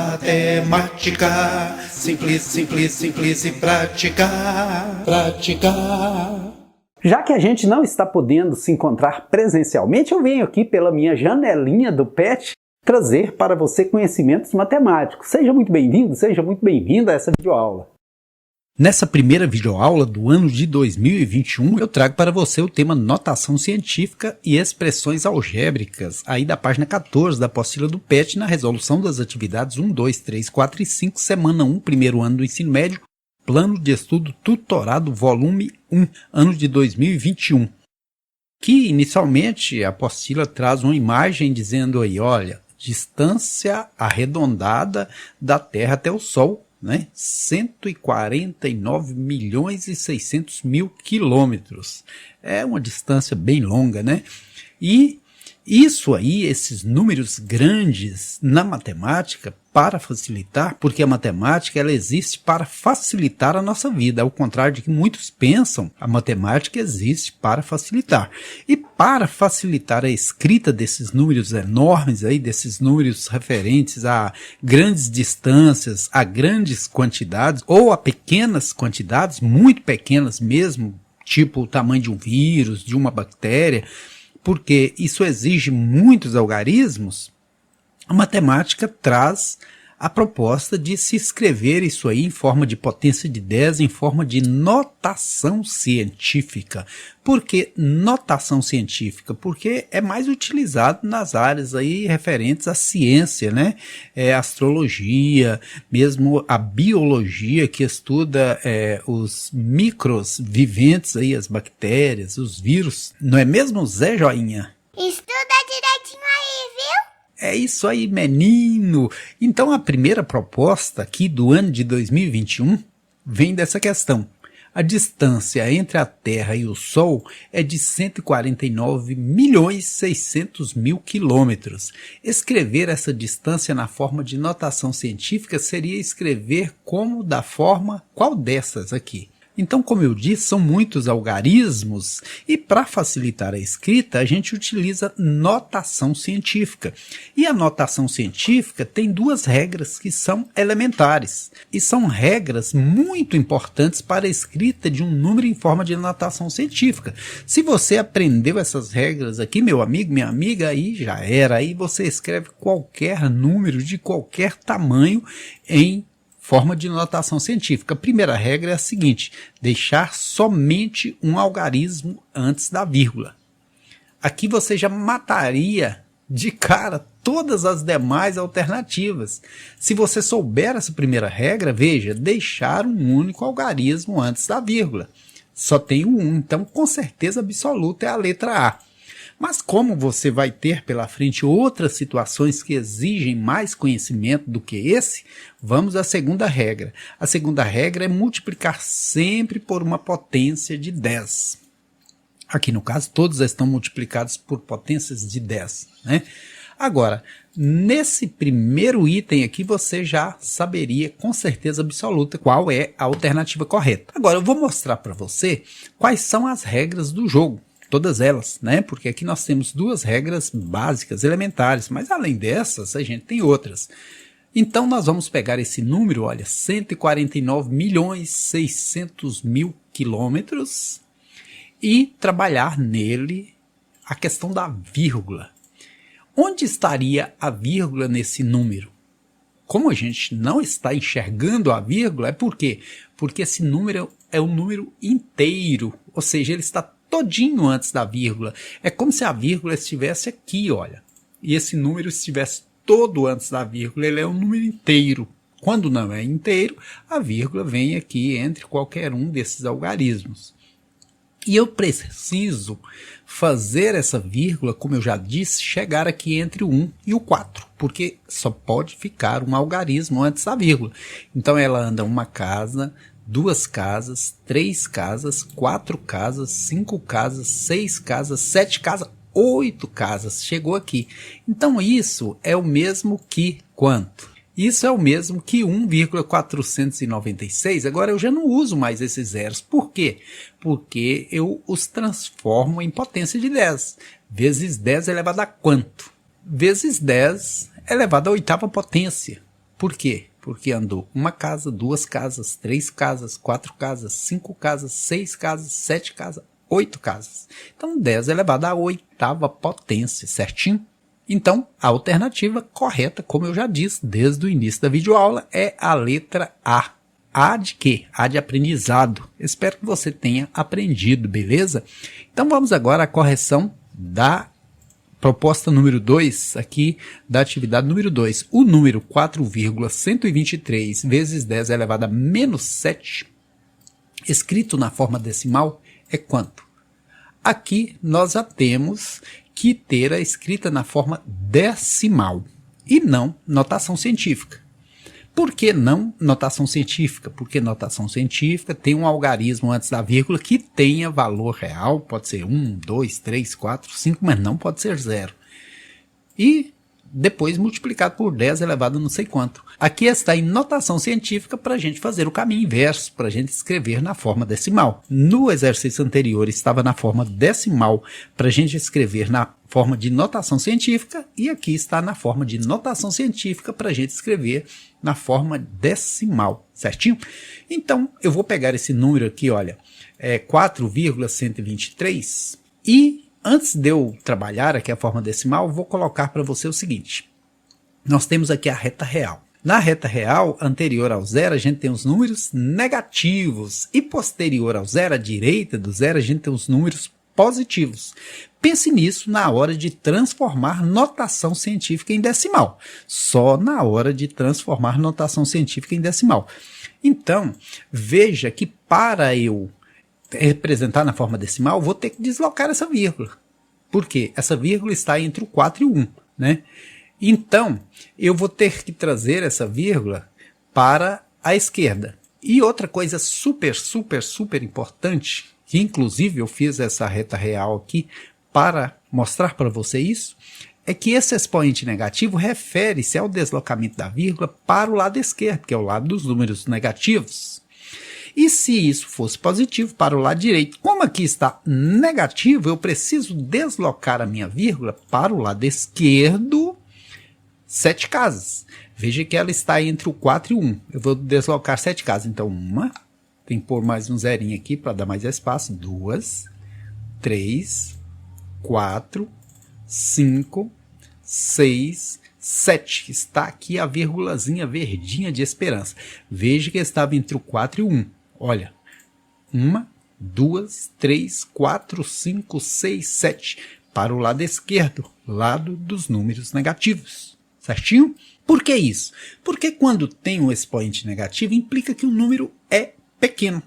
Matemática, simples, simples, simples e prática, prática. Já que a gente não está podendo se encontrar presencialmente, eu venho aqui pela minha janelinha do PET trazer para você conhecimentos matemáticos. Seja muito bem-vindo, seja muito bem-vinda a essa videoaula. Nessa primeira videoaula do ano de 2021, eu trago para você o tema notação científica e expressões algébricas, aí da página 14 da apostila do PET, na resolução das atividades 1, 2, 3, 4 e 5, semana 1, primeiro ano do ensino médio, plano de estudo tutorado, volume 1, ano de 2021. Que inicialmente a apostila traz uma imagem dizendo aí, olha, distância arredondada da Terra até o Sol, né? 149 milhões e 600 mil quilômetros. É uma distância bem longa, né? E isso aí, esses números grandes na matemática, para facilitar, porque a matemática ela existe para facilitar a nossa vida, ao contrário de que muitos pensam, a matemática existe para facilitar. E para facilitar a escrita desses números enormes, aí, desses números referentes a grandes distâncias, a grandes quantidades, ou a pequenas quantidades, muito pequenas mesmo, tipo o tamanho de um vírus, de uma bactéria, porque isso exige muitos algarismos, a matemática traz a proposta de se escrever isso aí em forma de potência de 10, em forma de notação científica. Por que notação científica? Porque é mais utilizado nas áreas aí referentes à ciência, né? Astrologia, mesmo a biologia que estuda os micros viventes, aí, as bactérias, os vírus. Não é mesmo, Zé Joinha? Estuda direitinho aí, viu? É isso aí, menino! Então a primeira proposta aqui do ano de 2021 vem dessa questão. A distância entre a Terra e o Sol é de 149 milhões 600 mil quilômetros. Escrever essa distância na forma de notação científica seria escrever como da forma qual dessas aqui? Então, como eu disse, são muitos algarismos e para facilitar a escrita a gente utiliza notação científica. E a notação científica tem duas regras que são elementares e são regras muito importantes para a escrita de um número em forma de notação científica. Se você aprendeu essas regras aqui, meu amigo, minha amiga, aí já era. Aí você escreve qualquer número de qualquer tamanho em forma de notação científica. A primeira regra é a seguinte: deixar somente um algarismo antes da vírgula. Aqui você já mataria de cara todas as demais alternativas. Se você souber essa primeira regra, veja, deixar um único algarismo antes da vírgula. Só tem o 1, então com certeza absoluta é a letra A. Mas como você vai ter pela frente outras situações que exigem mais conhecimento do que esse, vamos à segunda regra. A segunda regra é multiplicar sempre por uma potência de 10. Aqui no caso todos estão multiplicados por potências de 10, né? Agora, nesse primeiro item aqui você já saberia com certeza absoluta qual é a alternativa correta. Agora eu vou mostrar para você quais são as regras do jogo. Todas elas, né? Porque aqui nós temos duas regras básicas, elementares, mas além dessas, a gente tem outras. Então nós vamos pegar esse número, olha, 149 milhões 600 mil quilômetros e trabalhar nele a questão da vírgula. Onde estaria a vírgula nesse número? Como a gente não está enxergando a vírgula, é por quê? Porque esse número é um número inteiro, ou seja, ele está todinho antes da vírgula. É como se a vírgula estivesse aqui, olha, e esse número estivesse todo antes da vírgula, ele é um número inteiro. Quando não é inteiro, a vírgula vem aqui entre qualquer um desses algarismos. E eu preciso fazer essa vírgula, como eu já disse, chegar aqui entre o 1 e o 4, porque só pode ficar um algarismo antes da vírgula. Então ela anda uma casa, 2 casas, 3 casas, 4 casas, 5 casas, 6 casas, 7 casas, 8 casas. Chegou aqui. Então isso é o mesmo que quanto? Isso é o mesmo que 1,496. Agora eu já não uso mais esses zeros. Por quê? Porque eu os transformo em potência de 10. Vezes 10 elevado a quanto? Vezes 10 elevado à oitava potência. Por quê? Porque andou uma casa, 2 casas, 3 casas, 4 casas, 5 casas, 6 casas, 7 casas, 8 casas. Então 10 elevado à oitava potência, certinho? Então a alternativa correta, como eu já disse desde o início da videoaula, é a letra A. A de quê? A de aprendizado. Espero que você tenha aprendido, beleza? Então vamos agora à correção da proposta número 2, aqui da atividade número 2. O número 4,123 vezes 10 elevado a menos 7, escrito na forma decimal, é quanto? Aqui nós já temos que ter a escrita na forma decimal e não notação científica. Por que não notação científica? Porque notação científica tem um algarismo antes da vírgula que tenha valor real, pode ser 1, 2, 3, 4, 5, mas não pode ser 0. E depois multiplicado por 10 elevado a não sei quanto. Aqui está em notação científica para a gente fazer o caminho inverso, para a gente escrever na forma decimal. No exercício anterior estava na forma decimal para a gente escrever na forma de notação científica e aqui está na forma de notação científica para a gente escrever na forma decimal, certinho? Então eu vou pegar esse número aqui, olha, 4,123 e antes de eu trabalhar aqui a forma decimal, vou colocar para você o seguinte. Nós temos aqui a reta real. Na reta real, anterior ao zero, a gente tem os números negativos. E posterior ao zero, à direita do zero, a gente tem os números positivos. Pense nisso na hora de transformar notação científica em decimal. Só na hora de transformar notação científica em decimal. Então, veja que para eu representar na forma decimal, vou ter que deslocar essa vírgula. Por quê? Essa vírgula está entre o 4 e o 1, né? Então, eu vou ter que trazer essa vírgula para a esquerda. E outra coisa super importante, que inclusive eu fiz essa reta real aqui para mostrar para você isso, é que esse expoente negativo refere-se ao deslocamento da vírgula para o lado esquerdo, que é o lado dos números negativos. E se isso fosse positivo, para o lado direito. Como aqui está negativo, eu preciso deslocar a minha vírgula para o lado esquerdo 7 casas. Veja que ela está entre o 4 e o 1. Eu vou deslocar 7 casas. Então, uma, tem que pôr mais um zerinho aqui para dar mais espaço. 2, 3, 4, 5, 6, 7. Está aqui a vírgulazinha verdinha de esperança. Veja que estava entre o 4 e o 1. Olha, 1, 2, 3, 4, 5, 6, 7. Para o lado esquerdo, lado dos números negativos. Certinho? Por que isso? Porque quando tem um expoente negativo, implica que o número é pequeno.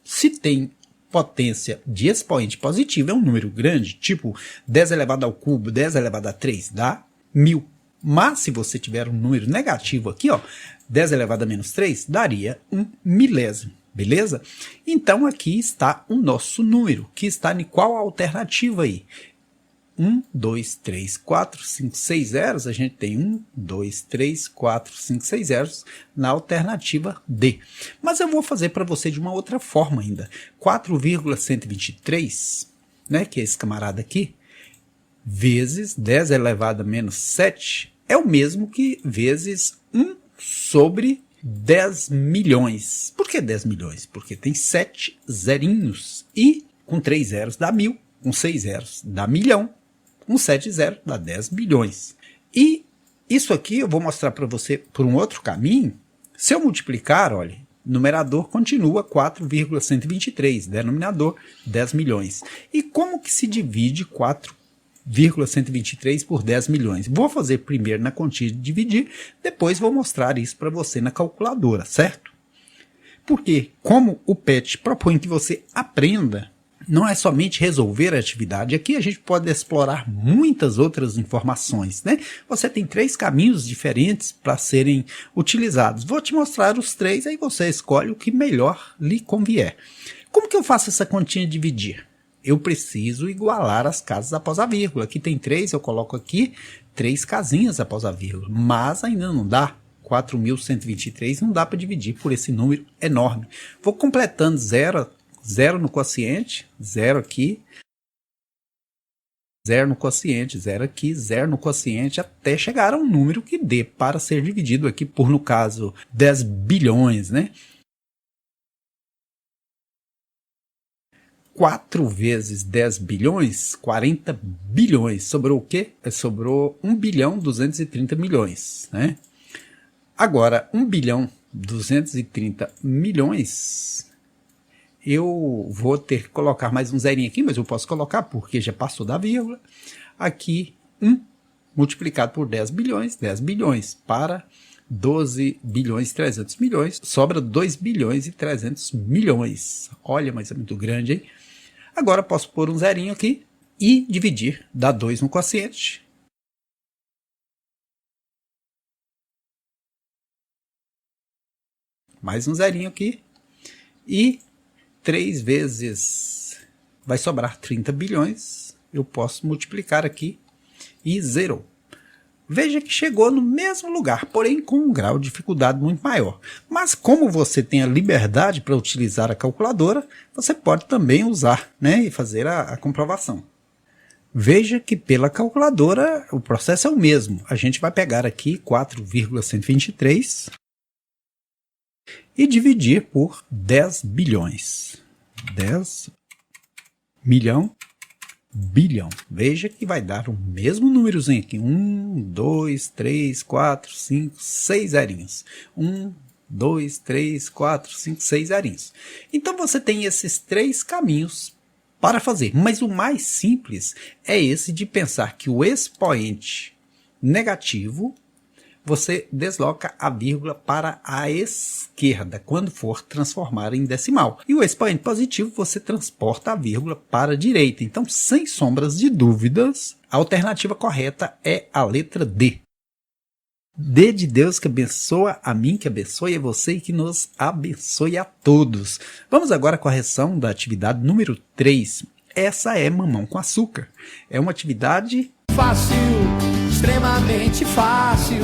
Se tem potência de expoente positivo, é um número grande, tipo 10 elevado ao cubo, 10 elevado a 3, dá 1000. Mas se você tiver um número negativo aqui, ó, 10 elevado a menos 3, daria 1 milésimo. Beleza? Então aqui está o nosso número, que está em qual alternativa aí? 1, 2, 3, 4, 5, 6 zeros, a gente tem 1, 2, 3, 4, 5, 6 zeros na alternativa D. Mas eu vou fazer para você de uma outra forma ainda. 4,123, né, que é esse camarada aqui, vezes 10 elevado a menos 7, é o mesmo que vezes 1 sobre 10 milhões. Por que 10 milhões? Porque tem 7 zerinhos. E com 3 zeros dá 1000. Com 6 zeros dá milhão. Com 7 zeros dá 10 milhões. E isso aqui eu vou mostrar para você por um outro caminho. Se eu multiplicar, olha, numerador continua 4,123. Denominador 10 milhões. E como que se divide 4,123 por 10 milhões. Vou fazer primeiro na continha de dividir, depois vou mostrar isso para você na calculadora, certo? Porque, como o PET propõe que você aprenda, não é somente resolver a atividade, aqui a gente pode explorar muitas outras informações, né? Você tem 3 caminhos diferentes para serem utilizados. Vou te mostrar os 3, aí você escolhe o que melhor lhe convier. Como que eu faço essa continha de dividir? Eu preciso igualar as casas após a vírgula. Aqui tem 3, eu coloco aqui 3 casinhas após a vírgula. Mas ainda não dá. 4.123 não dá para dividir por esse número enorme. Vou completando 0 no quociente, 0 aqui. zero no quociente, zero aqui, zero no quociente, até chegar a um número que dê para ser dividido aqui por, no caso, 10 bilhões, né? 4 vezes 10 bilhões, 40 bilhões. Sobrou o quê? Sobrou 1 bilhão 230 milhões, né? Agora, 1 bilhão 230 milhões, eu vou ter que colocar mais um zerinho aqui, mas eu posso colocar porque já passou da vírgula. Aqui, 1 multiplicado por 10 bilhões para 12 bilhões e 300 milhões, sobra 2 bilhões e 300 milhões. Olha, mas é muito grande, hein? Agora posso pôr um zerinho aqui e dividir, dá 2 no quociente. Mais um zerinho aqui. E 3 vezes vai sobrar 30 bilhões. Eu posso multiplicar aqui e zerou. Veja que chegou no mesmo lugar, porém com um grau de dificuldade muito maior. Mas como você tem a liberdade para utilizar a calculadora, você pode também usar, né, e fazer a comprovação. Veja que pela calculadora o processo é o mesmo. A gente vai pegar aqui 4,123 e dividir por 10 bilhões. 10 milhão, bilhão. Veja que vai dar o mesmo númerozinho aqui. 1, 2, 3, 4, 5, 6 zerinhos. 1, 2, 3, 4, 5, 6 zerinhos. Então você tem esses 3 caminhos para fazer. Mas o mais simples é esse de pensar que o expoente negativo você desloca a vírgula para a esquerda quando for transformar em decimal. E o expoente positivo você transporta a vírgula para a direita. Então, sem sombras de dúvidas, a alternativa correta é a letra D. D de Deus que abençoa a mim, que abençoe a você e que nos abençoe a todos. Vamos agora à correção da atividade número 3. Essa é mamão com açúcar. É uma atividade fácil, extremamente fácil.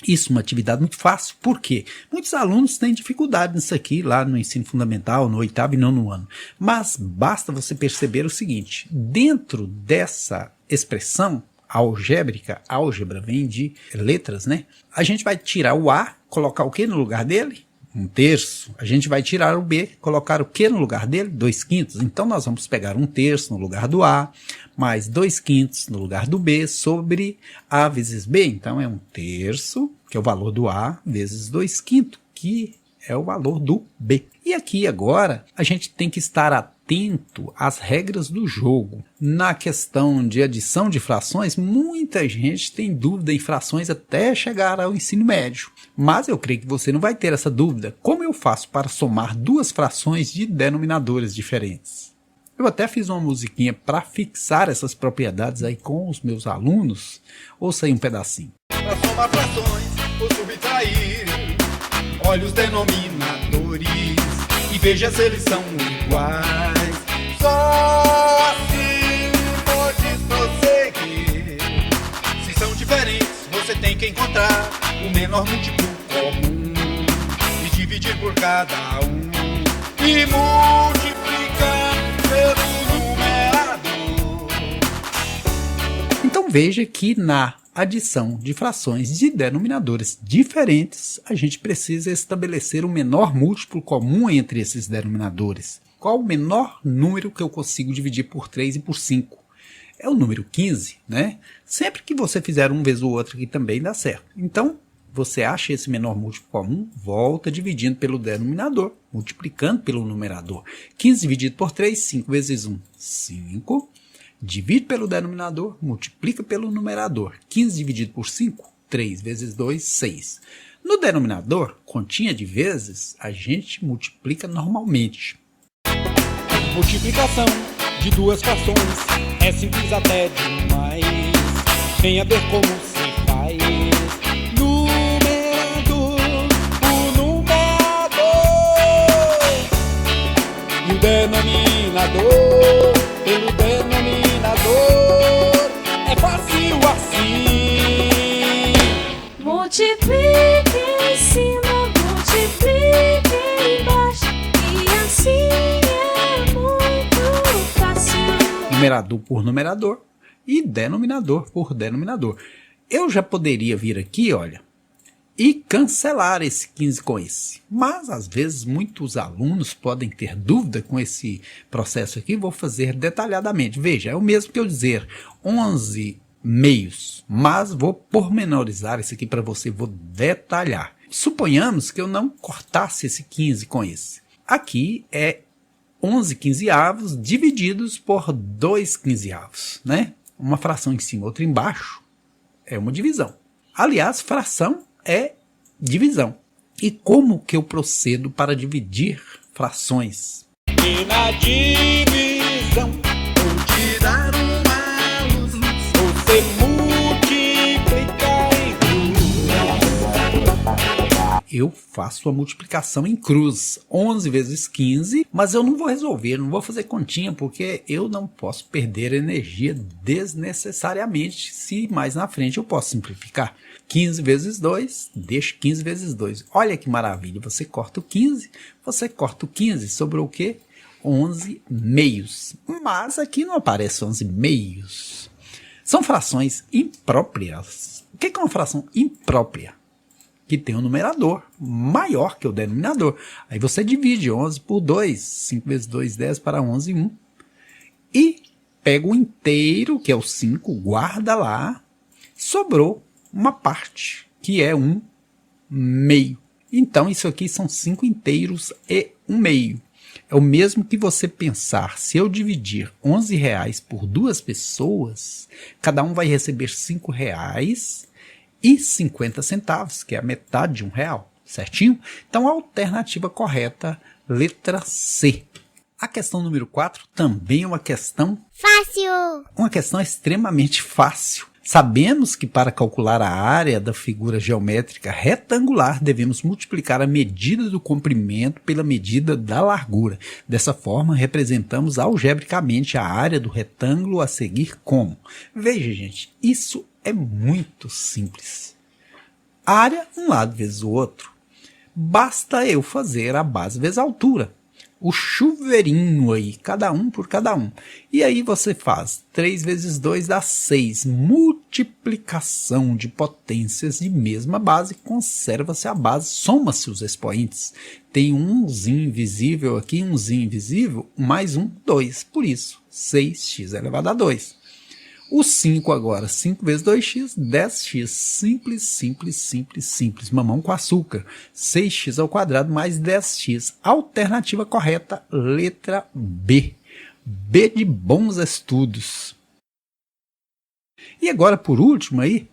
Isso, uma atividade muito fácil. Por quê? Muitos alunos têm dificuldade nisso aqui, lá no ensino fundamental, no 8º e 9º ano. Mas basta você perceber o seguinte, dentro dessa expressão algébrica, álgebra vem de letras, né? A gente vai tirar o A, colocar o que no lugar dele? 1/3. A gente vai tirar o B, colocar o que no lugar dele? 2/5. Então nós vamos pegar 1/3 no lugar do A, mais 2/5 no lugar do B, sobre A vezes B. Então é 1/3, que é o valor do A, vezes 2/5, que é o valor do B. E aqui agora a gente tem que estar atento às regras do jogo. Na questão de adição de frações, muita gente tem dúvida em frações até chegar ao ensino médio. Mas eu creio que você não vai ter essa dúvida. Como eu faço para somar duas frações de denominadores diferentes? Eu até fiz uma musiquinha para fixar essas propriedades aí com os meus alunos. Ouça aí um pedacinho. Para somar frações ou subtrair, olhe os denominadores e veja se eles são iguais. Só assim podes prosseguir. Se são diferentes, você tem que encontrar o menor múltiplo comum e dividir por cada um e multiplicar pelo numerador. Então veja que na adição de frações de denominadores diferentes, a gente precisa estabelecer o menor múltiplo comum entre esses denominadores. Qual o menor número que eu consigo dividir por 3 e por 5? É o número 15, né? Sempre que você fizer um vez o outro aqui também dá certo. Então, você acha esse menor múltiplo comum, volta dividindo pelo denominador, multiplicando pelo numerador. 15 dividido por 3, 5 vezes 1, 5. Divide pelo denominador, multiplica pelo numerador. 15 dividido por 5, 3 vezes 2, 6. No denominador, continha de vezes, a gente multiplica normalmente. Multiplicação de duas frações é simples até demais. Venha ver como se faz. Numerador, o numerador e o denominador. Pelo denominador é fácil assim. Multiplique em cima, multiplique embaixo, e assim é muito fácil. Numerador por numerador e denominador por denominador. Eu já poderia vir aqui, olha, e cancelar esse 15 com esse. Mas, às vezes, muitos alunos podem ter dúvida com esse processo aqui. Vou fazer detalhadamente. Veja, é o mesmo que eu dizer 11 meios, mas vou pormenorizar isso aqui para você, vou detalhar. Suponhamos que eu não cortasse esse 15 com esse. Aqui é 11 quinzeavos divididos por 2 quinzeavos, né? Uma fração em cima, outra embaixo, é uma divisão. Aliás, fração é divisão. E como que eu procedo para dividir frações? E na divisão, Vou tirar uma luz. você multiplica em Eu faço a multiplicação em cruz, 11 vezes 15, mas eu não vou resolver, não vou fazer continha, porque eu não posso perder energia desnecessariamente, se mais na frente eu posso simplificar. 15 vezes 2, deixa 15 vezes 2. Olha que maravilha, você corta o 15, sobrou o quê? 11 meios. Mas aqui não aparece 11 meios. São frações impróprias. O que é uma fração imprópria? Que tem um numerador maior que o denominador. Aí você divide 11 por 2, 5 vezes 2, 10 para 11, 1. E pega o inteiro, que é o 5, guarda lá, sobrou uma parte, que é 1 meio. Então isso aqui são 5 inteiros e 1 meio. É o mesmo que você pensar, se eu dividir R$11 por 2 pessoas, cada um vai receber R$5,50, que é a metade de R$1, certinho? Então a alternativa correta, letra C. A questão número 4 também é uma questão extremamente fácil. Sabemos que para calcular a área da figura geométrica retangular, devemos multiplicar a medida do comprimento pela medida da largura. Dessa forma, representamos algebricamente a área do retângulo a seguir como. Veja, gente, isso é muito simples. Área, um lado vezes o outro. Basta eu fazer a base vezes a altura. O chuveirinho aí, cada um por cada um. E aí você faz 3 vezes 2 dá 6. Multiplicação de potências de mesma base, conserva-se a base, soma-se os expoentes. Tem umzinho invisível aqui, umzinho invisível, mais 2. Por isso, 6x elevado a 2. O 5 agora, 5 vezes 2x, 10x. Simples, simples, simples, simples. Mamão com açúcar. 6x ao quadrado mais 10x. Alternativa correta, letra B. B de bons estudos. E agora, por último, aí,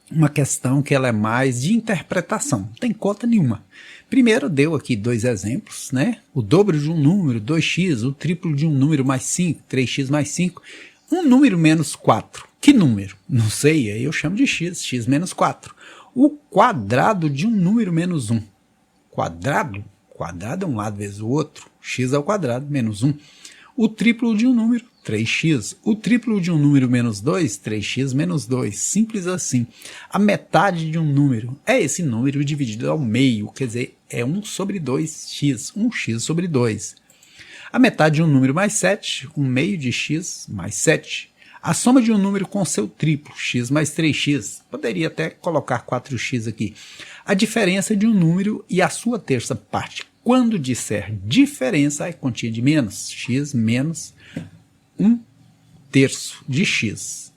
uma questão que ela é mais de interpretação. Não tem conta nenhuma. Primeiro, deu aqui 2 exemplos, né? O dobro de um número, 2x. O triplo de um número, mais 5. 3x mais 5. Um número menos 4. Que número? Não sei, aí eu chamo de x, x menos 4. O quadrado de um número menos 1. Quadrado? Quadrado é um lado vezes o outro. X ao quadrado menos 1. O triplo de um número, 3x. O triplo de um número menos 2, 3x menos 2. Simples assim. A metade de um número é esse número dividido ao meio, quer dizer, é 1 sobre 2x. 1x sobre 2. A metade de um número mais 7, 1 meio de x mais 7. A soma de um número com seu triplo, x mais 3x. Poderia até colocar 4x aqui. A diferença de um número e a sua terça parte. Quando disser diferença, é quantia de menos. X menos 1/3 de x.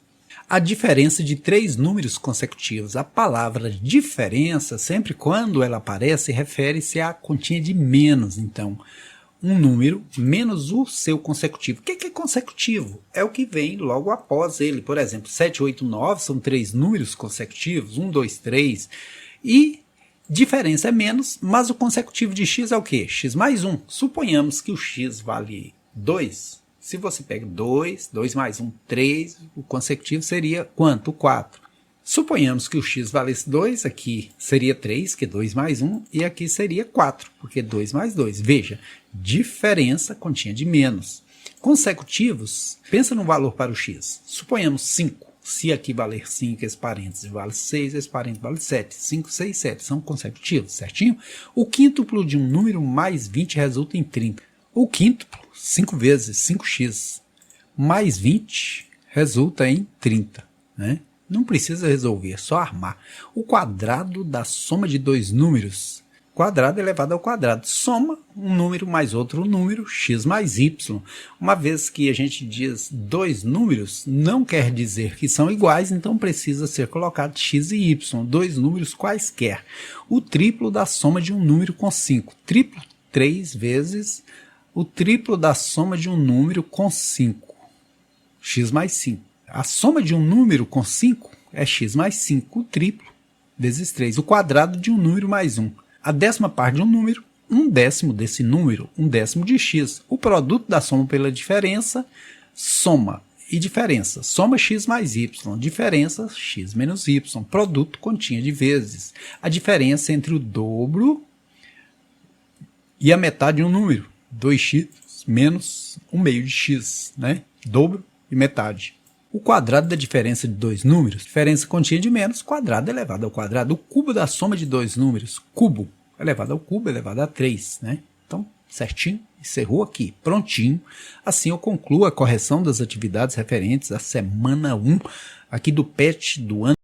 A diferença de 3 números consecutivos. A palavra diferença, sempre quando ela aparece, refere-se à quantia de menos. Então, um número menos o seu consecutivo. O que é consecutivo? É o que vem logo após ele. Por exemplo, 7, 8, 9 são 3 números consecutivos. 1, 2, 3. E diferença é menos, mas o consecutivo de x é o quê? X mais 1. Suponhamos que o x vale 2. Se você pega 2, 2 mais 1, 3, o consecutivo seria quanto? 4. Suponhamos que o x valesse 2, aqui seria 3, que é 2 mais 1, e aqui seria 4, porque 2 mais 2. Veja, diferença continha de menos. Consecutivos, pensa no valor para o x. Suponhamos 5. Se aqui valer 5, esse parênteses vale 6, esse parênteses vale 7. 5, 6, 7 são consecutivos, certinho? O quíntuplo de um número mais 20 resulta em 30. O quíntuplo, 5 vezes 5x, mais 20 resulta em 30, né? Não precisa resolver, é só armar. O quadrado da soma de dois números, quadrado elevado ao quadrado, soma um número mais outro número, x mais y. Uma vez que a gente diz dois números, não quer dizer que são iguais, então precisa ser colocado x e y, dois números quaisquer. O triplo da soma de um número com 5, triplo 3 vezes o triplo da soma de um número com 5, x mais 5. A soma de um número com 5 é x mais 5, o triplo, vezes 3. O quadrado de um número mais 1. A décima parte de um número, um décimo desse número, um décimo de x. O produto da soma pela diferença, soma e diferença. Soma x mais y, diferença x menos y. Produto continha de vezes. A diferença entre o dobro e a metade de um número. 2x menos 1/2 de x, né? Dobro e metade. O quadrado da diferença de dois números, diferença continha de menos, quadrado elevado ao quadrado. O cubo da soma de dois números, cubo elevado ao cubo elevado a 3, né? Então, certinho, encerrou aqui, prontinho. Assim eu concluo a correção das atividades referentes à semana 1 aqui do PET do ano